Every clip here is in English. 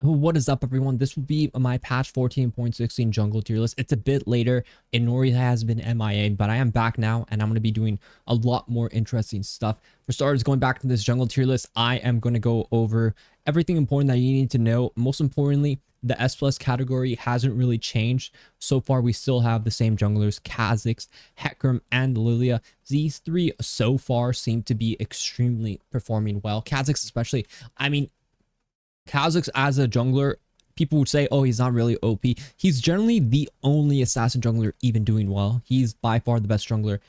What is up, everyone? This will be my patch 14.16 jungle tier list. It's a bit later. Inori has been MIA, but I am back now, and I'm going to be doing a lot more interesting stuff. For starters, going back to this jungle tier list, I am going to go over everything important that you need to know. Most importantly, the S plus category hasn't really changed. So far, we still have the same junglers, Kha'Zix, Hecarim, and Lilia. These three so far seem to be extremely performing well. Kha'Zix especially. I mean, Kha'Zix as a jungler, people would say, oh, he's not really OP. He's generally the only assassin jungler even doing well. He's by far the best jungler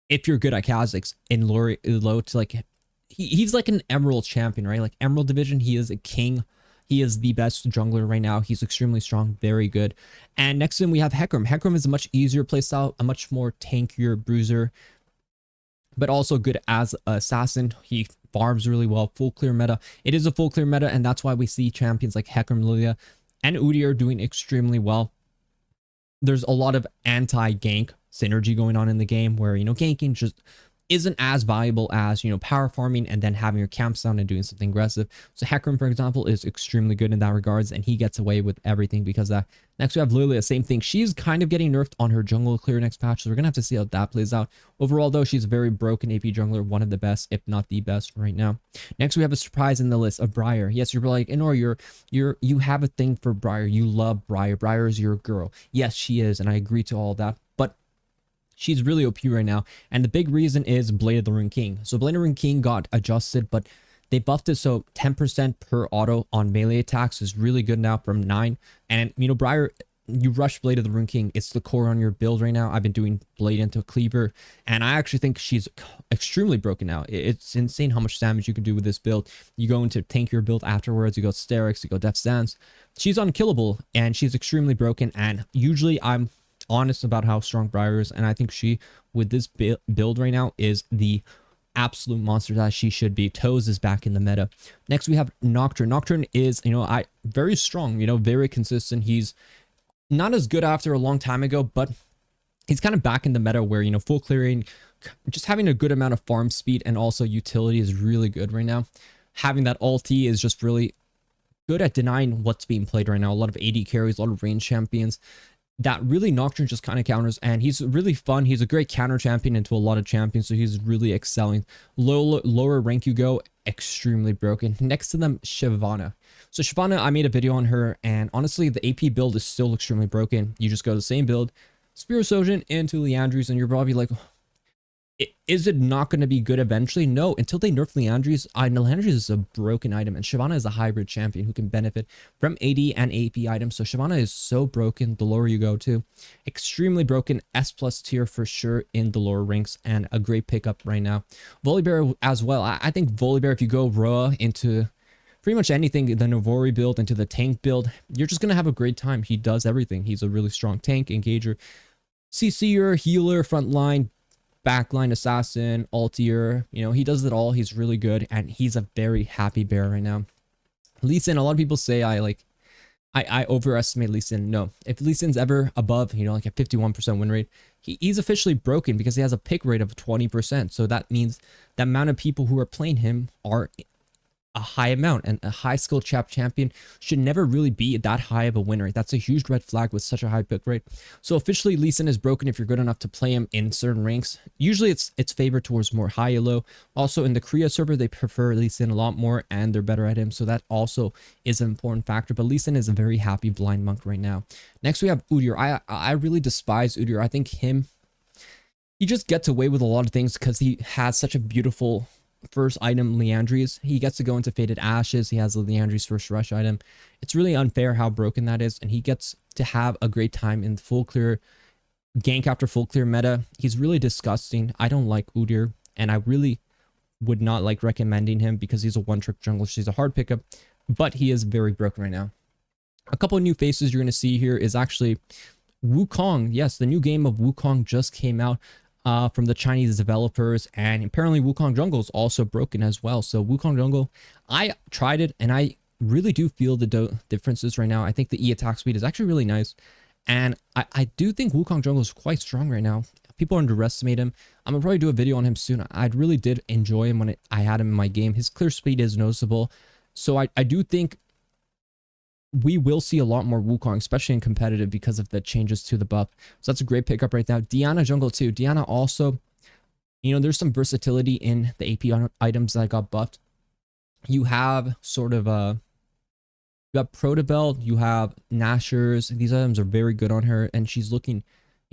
if you're good at Kha'Zix in low to like, he's like an Emerald champion, right? Like Emerald division, he is a king. He is the best jungler right now. He's extremely strong, very good. And next to him, we have Hecarim. Hecarim is a much easier playstyle, a much more tankier bruiser, but also good as an assassin. He farms really well, full clear meta. It is a full clear meta, and that's why we see champions like Hecarim, Lilia, and Udyr doing extremely well. There's a lot of anti-gank synergy going on in the game where, ganking just isn't as valuable as, power farming and then having your camps down and doing something aggressive. So Hecarim, for example, is extremely good in that regards, and he gets away with everything because of that. Next, we have Lilia, same thing. She's kind of getting nerfed on her jungle clear next patch, so we're going to have to see how that plays out. Overall, though, she's a very broken AP jungler, one of the best, if not the best right now. Next, we have a surprise in the list of Briar. Yes, you're like, Inori, you have a thing for Briar. You love Briar. Briar is your girl. Yes, she is, and I agree to all that. But she's really OP right now, and the big reason is Blade of the Ruined King. So Blade of the Ruined King got adjusted, but they buffed it so 10% per auto on melee attacks is really good now from 9. And Briar, you rush Blade of the Ruined King. It's the core on your build right now. I've been doing Blade into Cleaver, and I actually think she's extremely broken now. It's insane how much damage you can do with this build. You go into tank your build afterwards, you go Sterix, you go Death Stance. She's unkillable, and she's extremely broken, and usually I'm honest about how strong Briar is, and I think she, with this build right now, is the absolute monster that she should be. Toes is back in the meta. Next, we have Nocturne. Nocturne is, very strong, very consistent. He's not as good after a long time ago, but he's kind of back in the meta where, full clearing, just having a good amount of farm speed and also utility is really good right now. Having that ulti is just really good at denying what's being played right now. A lot of AD carries, a lot of range champions that really Nocturne just kind of counters, and he's really fun. He's a great counter champion into a lot of champions, so he's really excelling. Lower rank you go, extremely broken. Next to them, Shyvana. So Shyvana, I made a video on her, and honestly, the AP build is still extremely broken. You just go the same build, Spear Sojourn into Liandry's, and you're probably like, is it not going to be good eventually? No, until they nerf Liandry's. Liandry's is a broken item, and Shyvana is a hybrid champion who can benefit from AD and AP items. So Shyvana is so broken the lower you go to. Extremely broken, S plus tier for sure in the lower ranks, and a great pickup right now. Volibear as well. I think Volibear, if you go Roa into pretty much anything, the Novori build into the tank build, you're just going to have a great time. He does everything. He's a really strong tank, engager, CC'er, healer, frontline, backline assassin, altier. He does it all. He's really good, and he's a very happy bear right now. Lee Sin, a lot of people say I overestimate Lee Sin. No, if Lee Sin's ever above, like a 51% win rate, he's officially broken because he has a pick rate of 20%. So that means the amount of people who are playing him are a high amount, and a high skill champion should never really be that high of a win rate. That's a huge red flag with such a high pick rate. So officially, Lee Sin is broken if you're good enough to play him in certain ranks. Usually it's favored towards more high or low. Also in the Korea server, they prefer Lee Sin a lot more, and they're better at him, so that also is an important factor. But Lee Sin is a very happy blind monk right now. Next we have Udyr. I really despise Udyr. I think he just gets away with a lot of things because he has such a beautiful first item, Liandry's. He gets to go into Faded Ashes. He has Liandry's first rush item. It's really unfair how broken that is, and he gets to have a great time in full clear gank after full clear meta. He's really disgusting. I don't like Udyr, and I really would not like recommending him because he's a one-trick jungler. She's a hard pickup, but he is very broken right now. A couple of new faces you're going to see here is actually Wukong. Yes, the new game of Wukong just came out from the Chinese developers, and apparently Wukong Jungle is also broken as well. So Wukong Jungle, I tried it, and I really do feel the differences right now. I think the E attack speed is actually really nice, and I do think Wukong Jungle is quite strong right now. People underestimate him. I'm gonna probably do a video on him soon. I really did enjoy him when I had him in my game. His clear speed is noticeable, so I do think we will see a lot more Wukong, especially in competitive because of the changes to the buff. So that's a great pickup right now. Diana jungle too. Diana also, there's some versatility in the AP items that got buffed. You have sort of you have Protobelt, you have Nashers. These items are very good on her, and she's looking,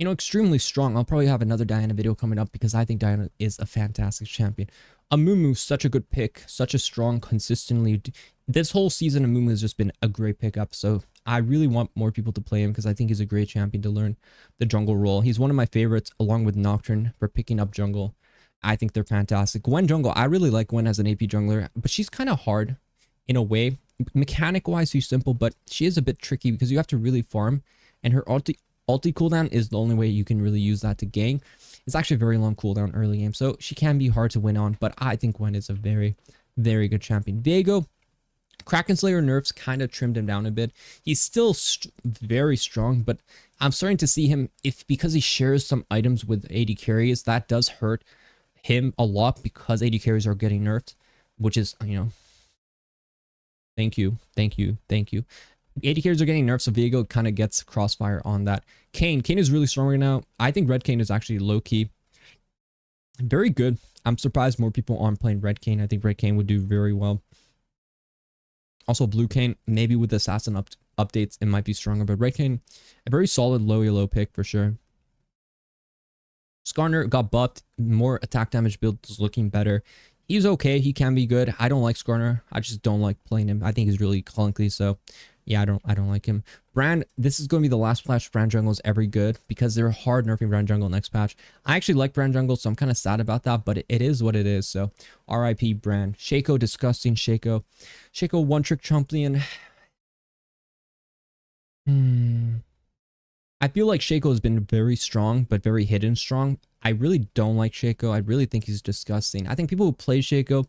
extremely strong. I'll probably have another Diana video coming up because I think Diana is a fantastic champion. Amumu, such a good pick, such a strong, consistently. This whole season, Amumu has just been a great pickup. So I really want more people to play him because I think he's a great champion to learn the jungle role. He's one of my favorites, along with Nocturne, for picking up jungle. I think they're fantastic. Gwen jungle, I really like Gwen as an AP jungler, but she's kind of hard in a way. Mechanic wise, she's simple, but she is a bit tricky because you have to really farm, and her ulti cooldown is the only way you can really use that to gank. It's actually a very long cooldown early game, so she can be hard to win on, but I think Gwen is a very, very good champion. Viego, Kraken Slayer nerfs kind of trimmed him down a bit. He's still very strong, but I'm starting to see him, because he shares some items with AD carries, that does hurt him a lot because AD carries are getting nerfed, which is, thank you. AD carries are getting nerfed, so Viego kind of gets crossfire on that. Kane is really strong right now. I think Red Kane is actually low-key very good. I'm surprised more people aren't playing Red Kane. I think Red Kane would do very well. Also, Blue Kane, maybe with the Assassin updates, it might be stronger, but Red Kane, a very solid low pick for sure. Skarner got buffed, more attack damage build is looking better. He's okay, he can be good. I don't like Skarner. I just don't like playing him. I think he's really clunky, so yeah, I don't like him. Brand, this is going to be the last patch Brand Jungle is ever good because they're hard nerfing Brand Jungle next patch. I actually like Brand Jungle, so I'm kind of sad about that, but it is what it is, so RIP Brand. Shaco, disgusting Shaco. Shaco, one-trick champion. I feel like Shaco has been very strong, but very hidden strong. I really don't like Shaco. I really think he's disgusting. I think people who play Shaco,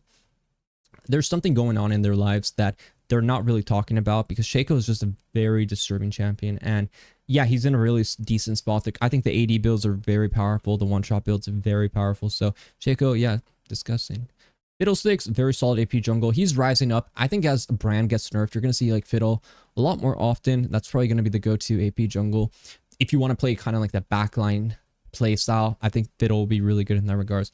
there's something going on in their lives that they're not really talking about because Shaco is just a very disturbing champion. And yeah, he's in a really decent spot. I think the AD builds are very powerful. The one-shot builds are very powerful. So Shaco, yeah, disgusting. Fiddlesticks, very solid AP jungle. He's rising up. I think as Brand gets nerfed, you're going to see like Fiddle a lot more often. That's probably going to be the go-to AP jungle. If you want to play kind of like that backline play style, I think Fiddle will be really good in that regards.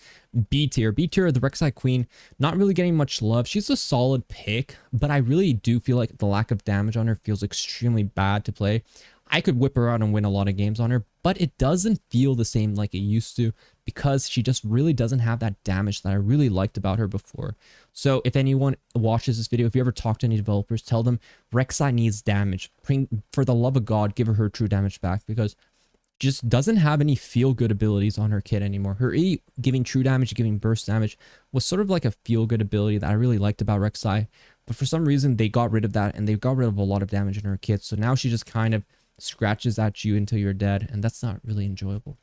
B tier, the Rek'sai Queen, not really getting much love. She's a solid pick, but I really do feel like the lack of damage on her feels extremely bad to play. I could whip her out and win a lot of games on her, but it doesn't feel the same like it used to because she just really doesn't have that damage that I really liked about her before. So if anyone watches this video, if you ever talk to any developers, tell them Rek'Sai needs damage. For the love of God, give her true damage back because just doesn't have any feel-good abilities on her kit anymore. Her E giving true damage, giving burst damage was sort of like a feel-good ability that I really liked about Rek'Sai. But for some reason, they got rid of that and they got rid of a lot of damage in her kit. So now she just kind of scratches at you until you're dead, and that's not really enjoyable.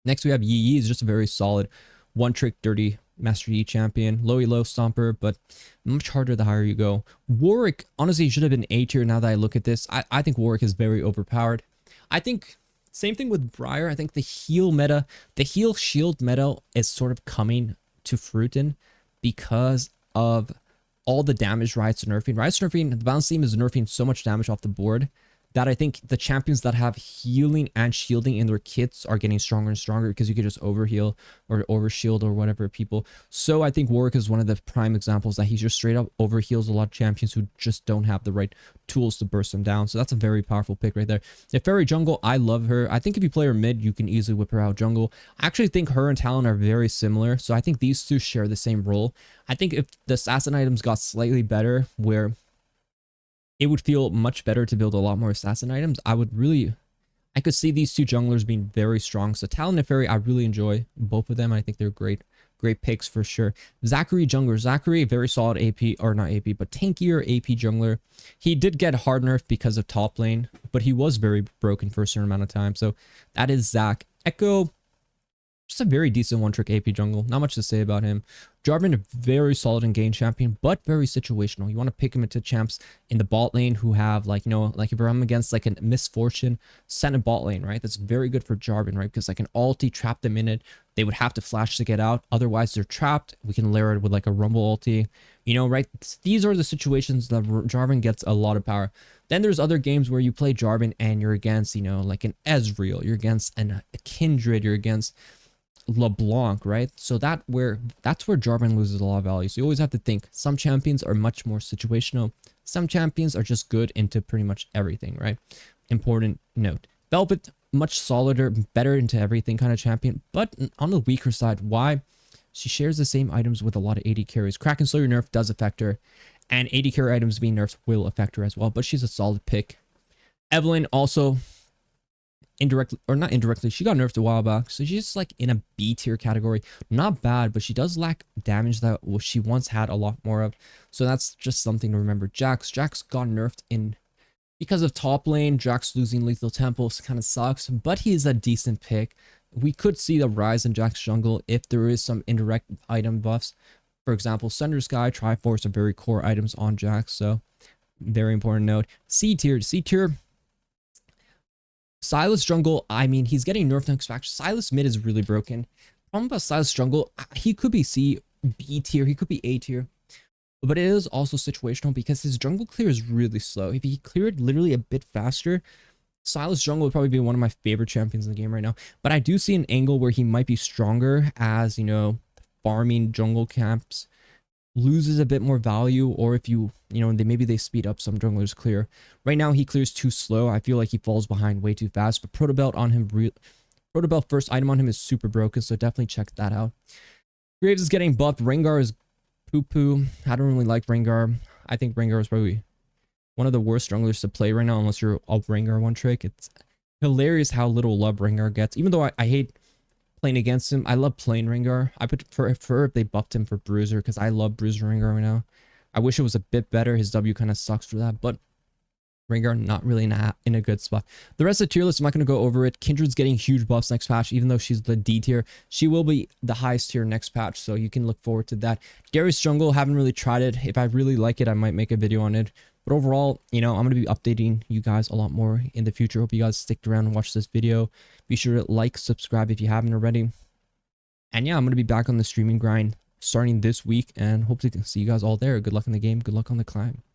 Next, we have Yi. Yi is just a very solid one-trick dirty Master Yi champion. Low stomper, but much harder the higher you go. Warwick, honestly, should have been A tier now that I look at this. I think Warwick is very overpowered. I think same thing with Briar. I think the heal meta, the heal shield meta is sort of coming to fruition because of all the damage Riot's nerfing. Riot's nerfing, the balance team is nerfing so much damage off the board that I think the champions that have healing and shielding in their kits are getting stronger and stronger because you could just overheal or overshield or whatever people. So I think Warwick is one of the prime examples that he just straight up overheals a lot of champions who just don't have the right tools to burst them down. So that's a very powerful pick right there. The Fairy jungle, I love her. I think if you play her mid, you can easily whip her out jungle. I actually think her and Talon are very similar. So I think these two share the same role. I think if the assassin items got slightly better where it would feel much better to build a lot more assassin items, I could see these two junglers being very strong. So Talon and Fairy, I really enjoy both of them. I think they're great picks for sure. Zachary jungler. Zachary, very solid AP, or not AP, but tankier AP jungler. He did get hard nerfed because of top lane, but he was very broken for a certain amount of time. So that is Zach. Echo, just a very decent one-trick AP jungle. Not much to say about him. Jarvan, a very solid in game champion, but very situational. You want to pick him into champs in the bot lane who have, like, like if I'm against like a misfortune, send a bot lane, right? That's very good for Jarvan, right? Because I can ulti trap them in it, They would have to flash to get out. Otherwise, they're trapped. We can layer it with like a Rumble ulti. You know, right? These are the situations that Jarvan gets a lot of power. Then there's other games where you play Jarvan and you're against, you know, like an Ezreal. You're against a Kindred. You're against LeBlanc, right? So that's where Jarvan loses a lot of value. So you always have to think some champions are much more situational. Some champions are just good into pretty much everything, right? Important note. Velvet, much solider, better into everything kind of champion, but on the weaker side. Why? She shares the same items with a lot of AD carries. Kraken Slayer nerf does affect her, and AD carry items being nerfed will affect her as well, but she's a solid pick. Evelyn also indirectly, or not indirectly, she got nerfed a while back, so she's like in a B tier category. Not bad, but she does lack damage that she once had a lot more of, so that's just something to remember. Jax got nerfed in because of top lane. Jax losing lethal temples kind of sucks, but he's a decent pick. We could see the rise in Jax jungle if there is some indirect item buffs. For example, Sunder Sky, Triforce are very core items on Jax, so very important note. C tier, Silas jungle, I mean, he's getting nerfed next faction. Silas mid is really broken. Problem about Silas jungle, he could be C, B tier, he could be A tier. But it is also situational because his jungle clear is really slow. If he cleared literally a bit faster, Silas jungle would probably be one of my favorite champions in the game right now. But I do see an angle where he might be stronger as, you know, farming jungle camps loses a bit more value, or if you know, maybe they speed up some junglers clear. Right now he clears too slow. I feel like he falls behind way too fast, but Protobelt on him, Protobelt first item on him is super broken, so definitely check that out. Graves is getting buffed. Rengar is poo-poo. I don't really like Rengar. I think Rengar is probably one of the worst junglers to play right now, unless you're a Rengar one trick. It's hilarious how little love Rengar gets, even though I hate playing against him. I love playing Rengar. I prefer if they buffed him for Bruiser, because I love Bruiser Rengar right now. I wish it was a bit better. His W kind of sucks for that, but Rengar not really in a good spot. The rest of the tier list, I'm not going to go over it. Kindred's getting huge buffs next patch, even though she's the D tier. She will be the highest tier next patch, so you can look forward to that. Darius jungle, haven't really tried it. If I really like it, I might make a video on it. But overall, you know, I'm going to be updating you guys a lot more in the future. Hope you guys stick around and watch this video. Be sure to like, subscribe if you haven't already. And yeah, I'm going to be back on the streaming grind starting this week, and hope to see you guys all there. Good luck in the game. Good luck on the climb.